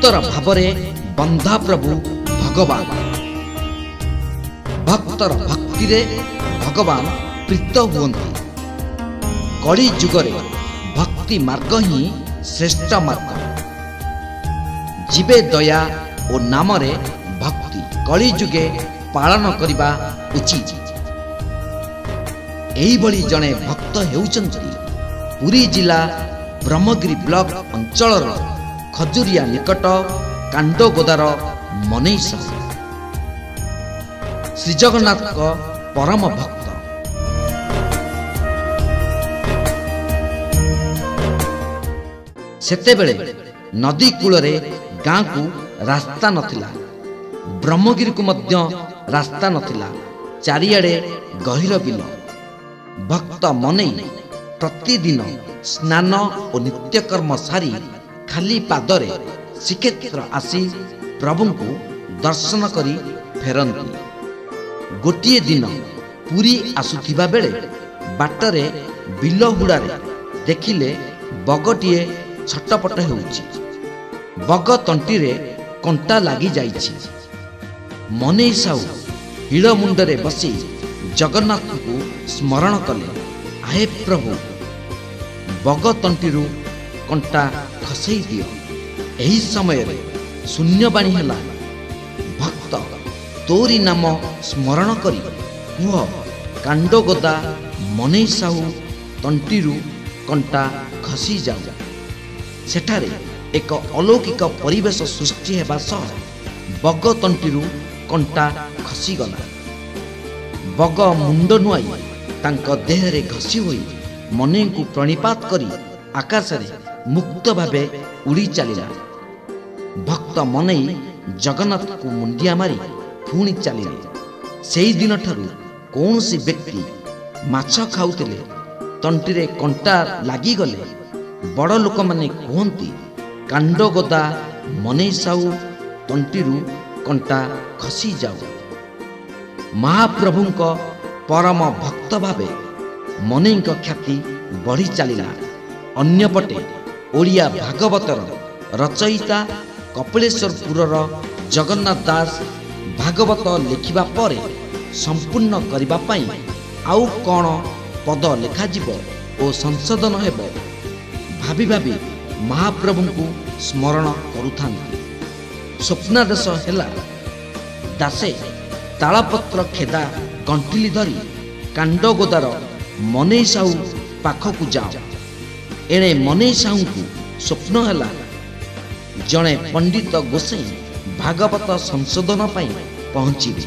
ଭକ୍ତର ଭାବରେ ବନ୍ଧା ପ୍ରଭୁ ଭଗବାନ। ଭକ୍ତର ଭକ୍ତିରେ ଭଗବାନ ପ୍ରୀତ ହୁଅନ୍ତି। କଳି ଯୁଗରେ ଭକ୍ତି ମାର୍ଗ ହିଁ ଶ୍ରେଷ୍ଠ ମାର୍ଗ। ଜୀବେ ଦୟା ଓ ନାମରେ ଭକ୍ତି କଳି ଯୁଗେ ପାଳନ କରିବା ଉଚିତ। ଏହିଭଳି ଜଣେ ଭକ୍ତ ହେଉଛନ୍ତି ପୁରୀ ଜିଲ୍ଲା ବ୍ରହ୍ମଗିରି ବ୍ଲକ ଅଞ୍ଚଳର ଖଜୁରିଆ ନିକଟ କାଣ୍ଡଗୋଦାର ମନେଇ ସାହୁ। ଶ୍ରୀଜଗନ୍ନାଥଙ୍କ ପରମ ଭକ୍ତ। ସେତେବେଳେ ନଦୀ କୂଳରେ ଗାଁକୁ ରାସ୍ତା ନଥିଲା, ବ୍ରହ୍ମଗିରିକୁ ମଧ୍ୟ ରାସ୍ତା ନଥିଲା। ଚାରିଆଡ଼େ ଗହୀର ବିଲ। ଭକ୍ତ ମନେଇ ପ୍ରତିଦିନ ସ୍ନାନ ଓ ନିତ୍ୟକର୍ମ ସାରି ଖାଲି ପାଦରେ ଶ୍ରୀକ୍ଷେତ୍ର ଆସି ପ୍ରଭୁଙ୍କୁ ଦର୍ଶନ କରି ଫେରନ୍ତି। ଗୋଟିଏ ଦିନ ପୁରୀ ଆସୁଥିବା ବେଳେ ବାଟରେ ବିଲ ହୁଡ଼ାରେ ଦେଖିଲେ ବଗଟିଏ ଛଟପଟ ହେଉଛି। ବଗ ତଣ୍ଟିରେ କଣ୍ଟା ଲାଗି ଯାଇଛି। ମନେଇ ସାହୁ ହିଡ଼ ମୁଣ୍ଡରେ ବସି ଜଗନ୍ନାଥଙ୍କୁ ସ୍ମରଣ କଲେ, ଆହେ ପ୍ରଭୁ, ବଗ ତଣ୍ଟିରୁ କଣ୍ଟା ଖସେଇ ଦିଅ। ଏହି ସମୟରେ ଶୂନ୍ୟବାଣୀ ହେଲା, ଭକ୍ତ ତୋରି ନାମ ସ୍ମରଣ କରି କୁହ, କାଣ୍ଡଗୋଦା ମନେଇ ସାହୁ ତଣ୍ଟିରୁ କଣ୍ଟା ଖସି ଯାଉ। ସେଠାରେ ଏକ ଅଲୌକିକ ପରିବେଶ ସୃଷ୍ଟି ହେବା ସହ ବଗ ତଣ୍ଟିରୁ କଣ୍ଟା ଖସିଗଲା। ବଗ ମୁଣ୍ଡ ନୁଆଇ ତାଙ୍କ ଦେହରେ ଘଷି ହୋଇ ମନେଇଙ୍କୁ ପ୍ରଣିପାତ କରି ଆକାଶରେ ମୁକ୍ତ ଭାବେ ଉଡ଼ି ଚାଲିଲା। ଭକ୍ତ ମନେଇ ଜଗନ୍ନାଥଙ୍କୁ ମୁଣ୍ଡିଆ ମାରି ପୁଣି ଚାଲିଲେ। ସେହି ଦିନଠାରୁ କୌଣସି ବ୍ୟକ୍ତି ମାଛ ଖାଉଥିଲେ ତଣ୍ଟିରେ କଣ୍ଟା ଲାଗିଗଲେ ବଡ଼ ଲୋକମାନେ କୁହନ୍ତି, କାଣ୍ଡଗୋଦା ମନେଇ ସାହୁ ତଣ୍ଟିରୁ କଣ୍ଟା ଖସି ଯାଉ। ମହାପ୍ରଭୁଙ୍କ ପରମ ଭକ୍ତ ଭାବେ ମନେଇଙ୍କ ଖ୍ୟାତି ବଢ଼ି ଚାଲିଲା। ଅନ୍ୟପଟେ ଓଡ଼ିଆ ଭାଗବତର ରଚୟିତା କପିଳେଶ୍ୱରପୁରର ଜଗନ୍ନାଥ ଦାସ ଭାଗବତ ଲେଖିବା ପରେ ସମ୍ପୂର୍ଣ୍ଣ କରିବା ପାଇଁ ଆଉ କ'ଣ ପଦ ଲେଖାଯିବ ଓ ସଂଶୋଧନ ହେବ ଭାବି ଭାବି ମହାପ୍ରଭୁଙ୍କୁ ସ୍ମରଣ କରୁଥାନ୍ତି। ସ୍ୱପ୍ନାଦେଶ ହେଲା, ଦାସେ ତାଳପତ୍ର ଖେଦା ଗଣ୍ଠିଲି ଧରି କାଣ୍ଡଗୋଦାର ମନେଇ ସାହୁ ପାଖକୁ ଯାଅ। ଏଣେ ମନେଇ ସାହୁଙ୍କୁ ସ୍ୱପ୍ନ ହେଲା, ଜଣେ ପଣ୍ଡିତ ଗୋସେଇଁ ଭାଗବତ ସଂଶୋଧନ ପାଇଁ ପହଞ୍ଚିବେ।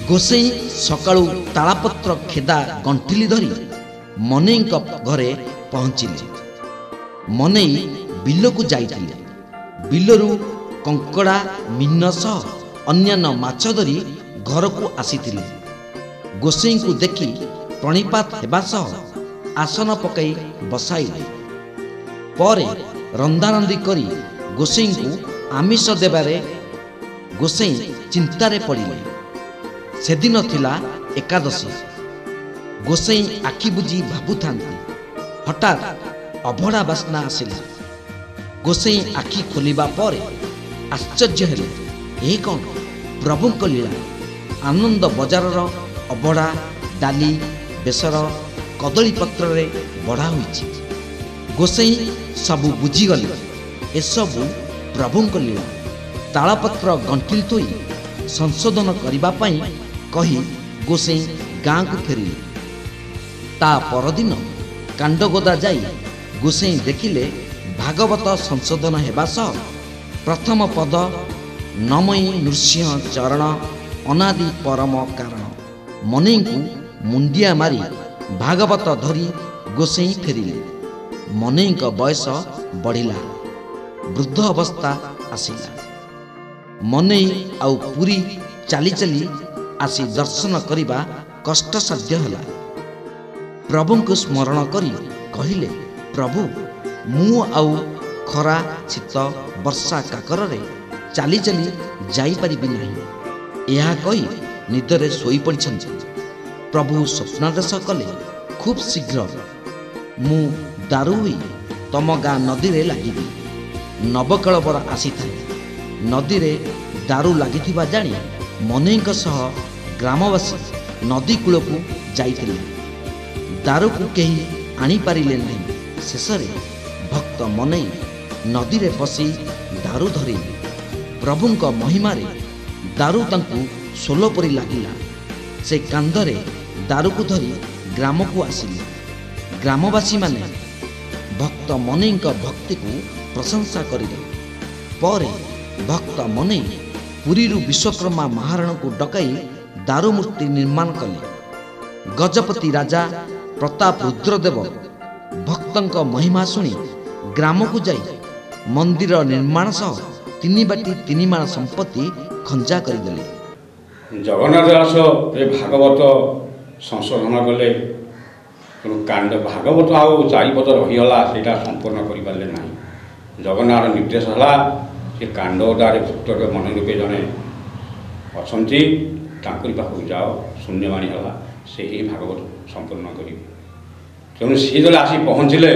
ଗୋସେଇଁ ସକାଳୁ ତାଳପତ୍ର ଖେଦା ଗଣ୍ଠିଲି ଧରି ମନେଇଙ୍କ ଘରେ ପହଞ୍ଚିଲେ। ମନେଇ ବିଲକୁ ଯାଇଥିଲେ। ବିଲରୁ କଙ୍କଡ଼ା, ମୀନ ସହ ଅନ୍ୟାନ୍ୟ ମାଛ ଧରି ଘରକୁ ଆସିଥିଲେ। ଗୋସେଇଙ୍କୁ ଦେଖି ପ୍ରଣିପାତ ହେବା ସହ ଆସନ ପକାଇ ବସାଇଲେ। ପରେ ରନ୍ଧାରନ୍ଧି କରି ଗୋସେଇଙ୍କୁ ଆମିଷ ଦେବାରେ ଗୋସେଇଁ ଚିନ୍ତାରେ ପଡ଼ିଲେ। ସେଦିନ ଥିଲା ଏକାଦଶୀ। ଗୋସେଇଁ ଆଖି ବୁଜି ଭାବୁଥାନ୍ତି, ହଠାତ୍ ଅଭଡ଼ା ବାସ୍ନା ଆସିଲା। ଗୋସେଇଁ ଆଖି ଖୋଲିବା ପରେ ଆଶ୍ଚର୍ଯ୍ୟ ହେଲେ, ଏ କ'ଣ ପ୍ରଭୁଙ୍କ ଲୀଳା। ଆନନ୍ଦ ବଜାରର ଅଭଡ଼ା, ଡାଲି, ବେସର କଦଳୀ ପତ୍ରରେ ବଢ଼ା ହୋଇଛି। ଗୋସେଇଁ ସବୁ ବୁଝିଗଲେ, ଏସବୁ ପ୍ରଭୁଙ୍କ ଲୀଳା। ତାଳପତ୍ର ଗଣ୍ଠିଲି ଥୋଇ ସଂଶୋଧନ କରିବା ପାଇଁ କହି ଗୋସେଇଁ ଗାଁକୁ ଫେରିଲେ। ତା ପରଦିନ କାଣ୍ଡଗୋଦା ଯାଇ ଗୋସେଇଁ ଦେଖିଲେ ଭାଗବତ ସଂଶୋଧନ ହେବା ସହ ପ୍ରଥମ ପଦ ନମଇ ନୃସିଂହ ଚରଣ ଅନାଦି ପରମ କାରଣ। ମନେଇଙ୍କୁ ମୁଣ୍ଡିଆ ମାରି ଭାଗବତ ଧରି ଗୋସେଇଁ ଫେରିଲେ। ମନେଇଙ୍କ ବୟସ ବଢ଼ିଲା, ବୃଦ୍ଧ ଅବସ୍ଥା ଆସିଲା। ମନେଇ ଆଉ ପୁରୀ ଚାଲି ଚାଲି ଆସି ଦର୍ଶନ କରିବା କଷ୍ଟସାଧ୍ୟ ହେଲା। ପ୍ରଭୁଙ୍କୁ ସ୍ମରଣ କରି କହିଲେ, ପ୍ରଭୁ, ମୁଁ ଆଉ ଖରା, ଶୀତ, ବର୍ଷା କାକରରେ ଚାଲି ଚାଲି ଯାଇପାରିବି ନାହିଁ। ଏହା କହି ନିଦରେ ଶୋଇପଡ଼ିଛନ୍ତି। ପ୍ରଭୁ ସ୍ୱପ୍ନାଦେଶ କଲେ, ଖୁବ୍ ଶୀଘ୍ର ମୁଁ ଦାରୁ ହୋଇ ତମ ଗାଁ ନଦୀରେ ଲାଗିବି। ନବକଳବର ଆସିଥାଏ। ନଦୀରେ ଦାରୁ ଲାଗିଥିବା ଜାଣି ମନେଇଙ୍କ ସହ ଗ୍ରାମବାସୀ ନଦୀ କୂଳକୁ ଯାଇଥିଲେ। ଦାରୁକୁ କେହି ଆଣିପାରିଲେ ନାହିଁ। ଶେଷରେ ଭକ୍ତ ମନେଇ ନଦୀରେ ପଶି ଦାରୁ ଧରିଲେ। ପ୍ରଭୁଙ୍କ ମହିମାରେ ଦାରୁ ତାଙ୍କୁ ସୋଲ ପରି ଲାଗିଲା। ସେ କାନ୍ଧରେ ଦାରୁକୁ ଧରି ଗ୍ରାମକୁ ଆସିଲେ। ଗ୍ରାମବାସୀମାନେ ଭକ୍ତ ମନେଇଙ୍କ ଭକ୍ତିକୁ ପ୍ରଶଂସା କରିଲେ। ପରେ ଭକ୍ତ ମନେଇ ପୁରୀରୁ ବିଶ୍ୱକର୍ମା ମହାରଣାକୁ ଡକାଇ ଦାରୁ ମୂର୍ତ୍ତି ନିର୍ମାଣ କଲେ। ଗଜପତି ରାଜା ପ୍ରତାପ ରୁଦ୍ରଦେବ ଭକ୍ତଙ୍କ ମହିମା ଶୁଣି ଗ୍ରାମକୁ ଯାଇ ମନ୍ଦିର ନିର୍ମାଣ ସହ 3 ବାଟି 3 ମାଣ ସମ୍ପତ୍ତି ଖଞ୍ଜା କରିଦେଲେ। ଜଗନ୍ନାଥ ଦାସ ଏ ଭାଗବତ ସଂଶୋଧନ କଲେ। ତେଣୁ କାଣ୍ଡ ଭାଗବତ ଆଉ ଚାରିପଦ ରହିଗଲା, ସେଇଟା ସମ୍ପୂର୍ଣ୍ଣ କରିପାରିଲେ ନାହିଁ। ଜଗନ୍ନାଥ ନିର୍ଦ୍ଦେଶ ହେଲା ସେ କାଣ୍ଡଟାରେ ଭକ୍ତର ମନେ ରୂପେ ଜଣେ ଅଛନ୍ତି, ତାଙ୍କରି ପାଖକୁ ଯାଅ। ଶୂନ୍ୟବାଣୀ ହେଲା, ସେହି ଭାଗବତ ସମ୍ପୂର୍ଣ୍ଣ କରିବେ। ତେଣୁ ସିଏ ଯେତେବେଳେ ଆସି ପହଞ୍ଚିଲେ,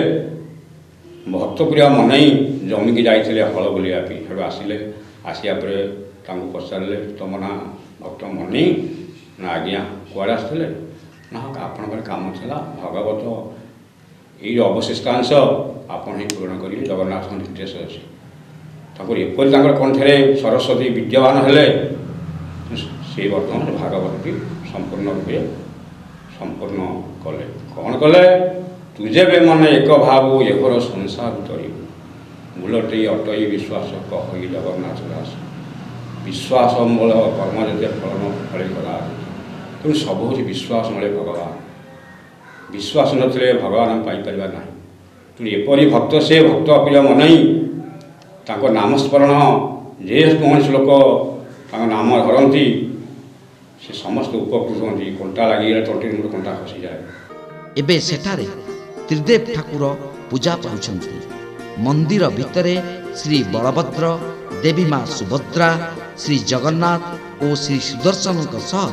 ଭକ୍ତପ୍ରିୟ ମନେଇ ଜମିକି ଯାଇଥିଲେ ହଳ ବୁଲିବା ପାଇଁ। ସେଠୁ ଆସିଲେ, ଆସିବା ପରେ ତାଙ୍କୁ ପଚାରିଲେ ତମ ନାଁ ଭକ୍ତ ମନେଇ? ନା ଆଜ୍ଞା। କୁଆଡ଼େ ଆସିଥିଲେ? ନା ଆପଣଙ୍କର କାମ ଥିଲା, ଭାଗବତ ଏଇ ଯେଉଁ ଅବଶିଷ୍ଟାଂଶ ଆପଣ ହିଁ ପୂରଣ କରିବେ, ଜଗନ୍ନାଥଙ୍କ ନିର୍ଦ୍ଦେଶ ଅଛି। ତାଙ୍କର ଏପରି ତାଙ୍କର କଣ୍ଠରେ ସରସ୍ୱତୀ ବିଦ୍ୟମାନ ହେଲେ, ସେ ବର୍ତ୍ତମାନ ଭାଗବତଟି ସମ୍ପୂର୍ଣ୍ଣ ରୂପେ ସମ୍ପୂର୍ଣ୍ଣ କଲେ। କ'ଣ କଲେ? ତୁ ଯେବେ ମନେ ଏକ ଭାବୁ ଏଘର ସଂସାର ତରିବୁ, ମୂଳଟି ଅଟଇ ବିଶ୍ୱାସ କହି ଜଗନ୍ନାଥ ଦାସ। ବିଶ୍ୱାସ ମୂଳ କର୍ମ ଯେତେ ଫଳନ ଫଳେ କରା। ତେଣୁ ସବୁ ହେଉଛି ବିଶ୍ୱାସ ମିଳେ ଭଗବାନ। ବିଶ୍ୱାସ ନଥିଲେ ଭଗବାନ ଆମେ ପାଇପାରିବା ନାହିଁ। ତେଣୁ ଏପରି ଭକ୍ତ ସେ ଭକ୍ତ ପ୍ରିୟ ମନେଇ ତାଙ୍କ ନାମସ୍ମରଣ ଯେ କୌଣସି ଲୋକ ତାଙ୍କ ନାମ ଧରନ୍ତି ସେ ସମସ୍ତେ ଉପକୃତ ହୁଅନ୍ତି। କଣ୍ଟା ଲାଗିଗଲେ ତଣ୍ଟିରେ ମୋର କଣ୍ଟା ଖସିଯାଏ। ଏବେ ସେଠାରେ ତ୍ରିଦେବ ଠାକୁର ପୂଜା ପାଉଛନ୍ତି। ମନ୍ଦିର ଭିତରେ ଶ୍ରୀ ବଳଭଦ୍ର, ଦେବୀ ମା ସୁଭଦ୍ରା, ଶ୍ରୀ ଜଗନ୍ନାଥ ଓ ଶ୍ରୀ ସୁଦର୍ଶନଙ୍କ ସହ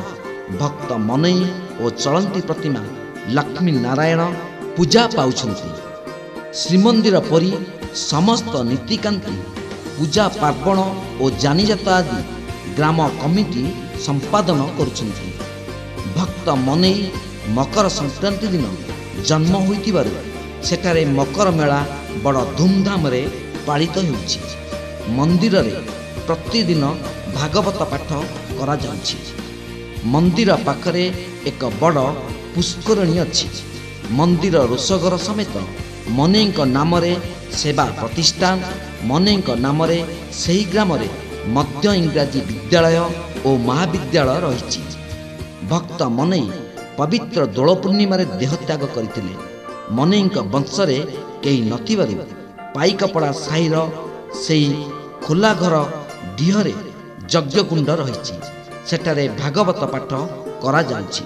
ଭକ୍ତ ମନେଇ ଓ ଚଳନ୍ତି ପ୍ରତିମା ଲକ୍ଷ୍ମୀ ନାରାୟଣ ପୂଜା ପାଉଛନ୍ତି। ଶ୍ରୀମନ୍ଦିର ପରି ସମସ୍ତ ନୀତିକାନ୍ତି, ପୂଜା ପାର୍ବଣ ଓ ଯାନିଯାତ୍ରା ଆଦି ଗ୍ରାମ କମିଟି ସମ୍ପାଦନ କରୁଛନ୍ତି। ଭକ୍ତ ମନେଇ ମକର ସଂକ୍ରାନ୍ତି ଦିନ ଜନ୍ମ ହୋଇଥିବାରୁ ସେଠାରେ ମକର ମେଳା ବଡ଼ ଧୁମଧାମରେ ପାଳିତ ହେଉଛି। ମନ୍ଦିରରେ ପ୍ରତିଦିନ ଭାଗବତ ପାଠ କରାଯାଉଛି। ମନ୍ଦିର ପାଖରେ ଏକ ବଡ଼ ପୁଷ୍କରିଣୀ ଅଛି। ମନ୍ଦିର ରୋଷଘର ସମେତ ମନେଇଙ୍କ ନାମରେ ସେବା ପ୍ରତିଷ୍ଠାନ, ମନେଇଙ୍କ ନାମରେ ସେହି ଗ୍ରାମରେ ମଧ୍ୟ ଇଂରାଜୀ ବିଦ୍ୟାଳୟ ଓ ମହାବିଦ୍ୟାଳୟ ରହିଛି। ଭକ୍ତ ମନେଇ ପବିତ୍ର ଦୋଳ ପୂର୍ଣ୍ଣିମାରେ ଦେହତ୍ୟାଗ କରିଥିଲେ। ମନେଇଙ୍କ ବଂଶରେ କେହି ନଥିବାରୁ ପାଇକପଡ଼ା ସାହିର ସେହି ଖୋଲା ଘର ଢିଅରେ ଯଜ୍ଞକୁଣ୍ଡ ରହିଛି। ସେଠାରେ ଭାଗବତ ପାଠ କରାଯାଉଛି।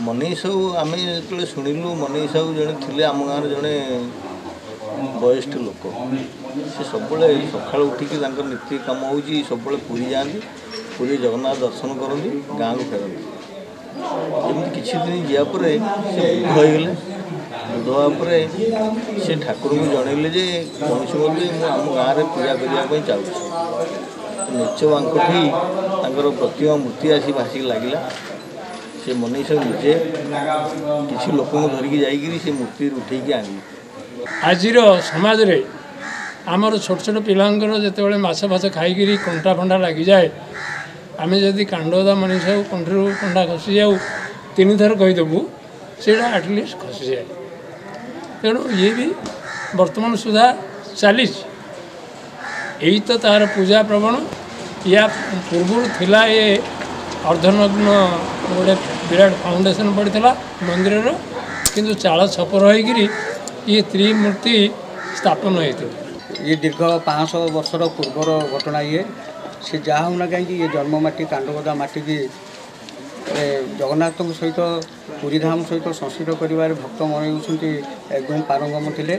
ମନେଇ ସାହୁ ଆମେ ଯେତେବେଳେ ଶୁଣିଲୁ, ମନେଇ ସାହୁ ଜଣେ ଥିଲେ ଆମ ଗାଁରେ ଜଣେ ବୟସ୍କ ଲୋକ। ସେ ସବୁବେଳେ ସକାଳୁ ଉଠିକି ତାଙ୍କର ନୀତି କାମ ହେଉଛି, ସବୁବେଳେ ପୁରୀ ଯାଆନ୍ତି, ପୁରୀ ଜଗନ୍ନାଥ ଦର୍ଶନ କରନ୍ତି, ଗାଁକୁ ଫେରନ୍ତି। ଏମିତି କିଛି ଦିନ ଯିବା ପରେ ସେ ବୃଦ୍ଧ ହୋଇଗଲେ। ବୃଦ୍ଧ ହେବା ପରେ ସେ ଠାକୁରଙ୍କୁ ଜଣେଇଲେ ଯେ କୌଣସି ମତେ ମୁଁ ଆମ ଗାଁରେ ପୂଜା କରିବା ପାଇଁ ଚାହୁଁଛି। ନିଚ ବାଙ୍କଠି ତାଙ୍କର ପ୍ରତିମା ମୂର୍ତ୍ତି ଆସି ଭାସିକି ଲାଗିଲା। ସେ ମନେଇ ସାହୁ ନିଜେ କିଛି ଲୋକଙ୍କୁ ଧରିକି ଯାଇକିରି ସେ ମୂର୍ତ୍ତି ଉଠେଇକି ଆଣିଲେ। ଆଜିର ସମାଜରେ ଆମର ଛୋଟ ଛୋଟ ପିଲାଙ୍କର ଯେତେବେଳେ ମାଛ ଫାଛ ଖାଇକିରି କଣ୍ଟା ଫଣ୍ଟା ଲାଗିଯାଏ, ଆମେ ଯଦି କାଣ୍ଡଦା ମଣିଷ କଣ୍ଠରୁ କଣ୍ଟା ଖସିଯାଉ 3 ଥର କହିଦେବୁ, ସେଇଟା ଆଟଲିଷ୍ଟ ଖସିଯାଏ। ତେଣୁ ଇଏ ବି ବର୍ତ୍ତମାନ ସୁଦ୍ଧା ଚାଲିଛି। ଏଇ ତ ତାର ପୂଜା ପ୍ରବଣ। ୟା ପୂର୍ବରୁ ଥିଲା ଏ ଅର୍ଦ୍ଧନଗ୍ନ ଗୋଟେ ବିରାଟ ଫାଉଣ୍ଡେସନ୍ ପଡ଼ିଥିଲା ମନ୍ଦିରର, କିନ୍ତୁ ଚାଳ ଛପର ହୋଇକିରି ଇଏ ତ୍ରିମୂର୍ତ୍ତି ସ୍ଥାପନ ହୋଇଥିଲା। ये दीर्घ 500 वर्षर पूर्वर घटना। ये सी जहाँ होना कहीं जन्म माटी कांडगदा माटी की जगन्नाथ सहित पुरी धाम सहित संस्कृत कर भक्त मन एकदम पारंगम थे।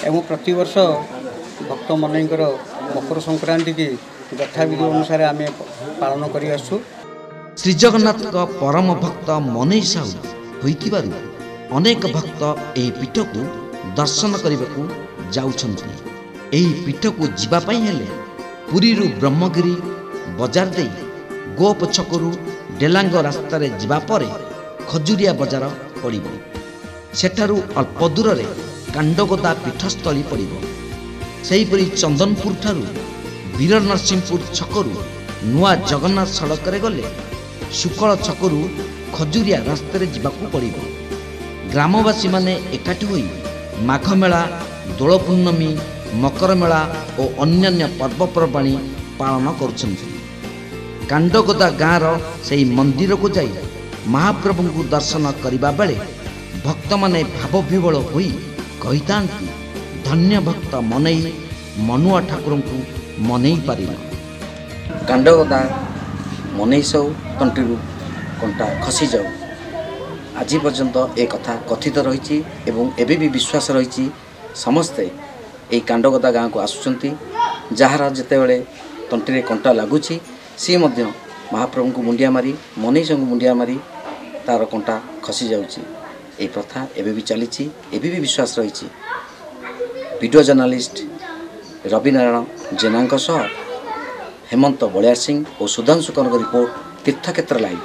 एवं प्रति वर्ष भक्त मन मकर संक्रांति की यथाविधि अनुसार आम पालन कर आसु। श्री जगन्नाथ परम भक्त मनेई साहू होइतिबारु अनेक भक्त एही पीठ को दर्शन करने को जाउछन्ति। ଏହି ପୀଠକୁ ଯିବା ପାଇଁ ହେଲେ ପୁରୀରୁ ବ୍ରହ୍ମଗିରି ବଜାର ଦେଇ ଗୋପ ଛକରୁ ଡେଲାଙ୍ଗ ରାସ୍ତାରେ ଯିବା ପରେ ଖଜୁରିଆ ବଜାର ପଡ଼ିବ। ସେଠାରୁ ଅଳ୍ପ ଦୂରରେ କାଣ୍ଡଗୋଦା ପୀଠସ୍ଥଳୀ ପଡ଼ିବ। ସେହିପରି ଚନ୍ଦନପୁର ଠାରୁ ବୀର ନରସିଂହପୁର ଛକରୁ ନୂଆ ଜଗନ୍ନାଥ ସଡ଼କରେ ଗଲେ ଶୁକଳ ଛକରୁ ଖଜୁରିଆ ରାସ୍ତାରେ ଯିବାକୁ ପଡ଼ିବ। ଗ୍ରାମବାସୀମାନେ ଏକାଠି ହୋଇ ମାଘ ମେଳା, ଦୋଳ ପୂର୍ଣ୍ଣମୀ, ମକର ମେଳା ଓ ଅନ୍ୟାନ୍ୟ ପର୍ବପର୍ବାଣୀ ପାଳନ କରୁଛନ୍ତି। କାଣ୍ଡଗୋଦା ଗାଁର ସେହି ମନ୍ଦିରକୁ ଯାଇ ମହାପ୍ରଭୁଙ୍କୁ ଦର୍ଶନ କରିବା ବେଳେ ଭକ୍ତମାନେ ଭାବବିହ୍ୱଳ ହୋଇ କହିଥାନ୍ତି, ଧନ୍ୟ ଭକ୍ତ ମନେଇ ମନୁଆ ଠାକୁରଙ୍କୁ ମନେଇ ପାରିଲ। କାଣ୍ଡଗୋଦା ମନେଇ ସଉ ତଣ୍ଟିରୁ କଣ୍ଟା ଖସିଯାଉ, ଆଜି ପର୍ଯ୍ୟନ୍ତ ଏ କଥା କଥିତ ରହିଛି ଏବଂ ଏବେ ବି ବିଶ୍ୱାସ ରହିଛି। ସମସ୍ତେ ଏହି କାଣ୍ଡଗୋଦା ଗାଁକୁ ଆସୁଛନ୍ତି, ଯାହାର ଯେତେବେଳେ ତଣ୍ଟିରେ କଣ୍ଟା ଲାଗୁଛି ସିଏ ମଧ୍ୟ ମହାପ୍ରଭୁଙ୍କୁ ମୁଣ୍ଡିଆ ମାରି ମନେଇସଙ୍କୁ ମୁଣ୍ଡିଆ ମାରି ତାର କଣ୍ଟା ଖସି ଯାଉଛି। ଏହି ପ୍ରଥା ଏବେ ବି ଚାଲିଛି, ଏବେ ବି ବିଶ୍ୱାସ ରହିଛି। ଭିଡ଼ିଓ ଜର୍ଣ୍ଣାଲିଷ୍ଟ ରବିନାରାୟଣ ଜେନାଙ୍କ ସହ ହେମନ୍ତ ବଳିଆର ସିଂ ଓ ସୁଧାଂଶୁ କନକ ରିପୋର୍ଟ, ତୀର୍ଥକ୍ଷେତ୍ର ଲାଇଭ୍।